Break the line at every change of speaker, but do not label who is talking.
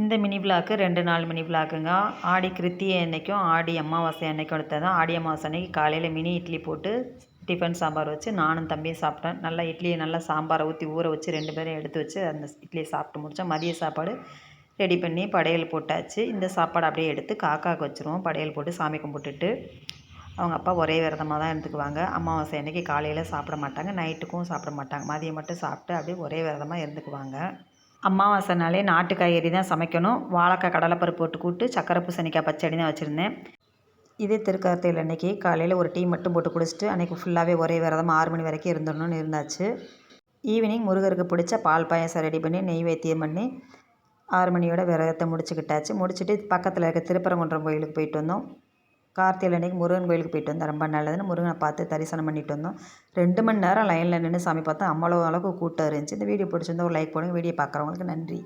இந்த மினி விளாக்கு 2 நாள் மினி விளாக்குங்க. ஆடி கிருத்திகை அன்னைக்கும், ஆடி அமாவாசை அன்னைக்கும் எடுத்தது தான். ஆடி அமாவாசை அன்னைக்கு காலையில் மினி இட்லி போட்டு டிஃபன் சாம்பார் வச்சு நானும் தம்பியும் சாப்பிட்டேன். நல்லா இட்லியை நல்லா சாம்பாரை ஊற்றி ஊற வச்சு 2 பேரும் எடுத்து வச்சு அந்த இட்லியை சாப்பிட்டு முடித்தோம். மதிய சாப்பாடு ரெடி பண்ணி படையல் போட்டாச்சு. இந்த சாப்பாடு அப்படியே எடுத்து காக்காவுக்கு வச்சுருவோம். படையல் போட்டு சாமி கும்பிட்டுட்டு அவங்க அப்பா ஒரே விரதமாக தான் இருந்துக்குவாங்க. அமாவாசை அன்னைக்கு காலையில் சாப்பிட மாட்டாங்க, நைட்டுக்கும் சாப்பிட மாட்டாங்க. மதியம் மட்டும் சாப்பிட்டு அப்படியே ஒரே விரதமாக இருந்துக்குவாங்க. அமாவாசைனாலே நாட்டு காய்கறி தான் சமைக்கணும். வாழைக்காய் கடலைப்பருப்பு போட்டு கூட்டு, சக்கரை பூசணிக்காய் பச்சடி தான் வச்சுருந்தேன். இதே திருக்கார்த்திகையில் அன்றைக்கி காலையில் ஒரு டீ மட்டும் போட்டு குடிச்சிட்டு அன்றைக்கி ஃபுல்லாகவே ஒரே விரதமாக 6 மணி வரைக்கும் இருந்துடணும்னு இருந்தாச்சு. ஈவினிங் முருகருக்கு பிடிச்ச பால் பாயாசம் ரெடி பண்ணி நெய்வேத்தியம் பண்ணி 6 மணியோட விரதத்தை முடிச்சுக்கிட்டாச்சு. முடிச்சுட்டு பக்கத்தில் இருக்க திருப்பரங்குன்றம் கோயிலுக்கு போயிட்டு வந்தோம். கார்த்திகை அன்றைக்கி முருகன் கோயிலுக்கு போயிட்டு வந்தோம். ரொம்ப நல்லதுன்னு முருகனை பார்த்து தரிசனம் பண்ணிட்டு வந்தோம். 2 மணி நேரம் லைனில் நின்று சாமி பார்த்தோம். அவ்வளோ அளவுக்கு கூட்டம் இருந்துச்சு. இந்த வீடியோ பிடிச்சிருந்தா ஒரு லைக் போடுங்க. வீடியோ பார்க்குறவங்களுக்கு நன்றி.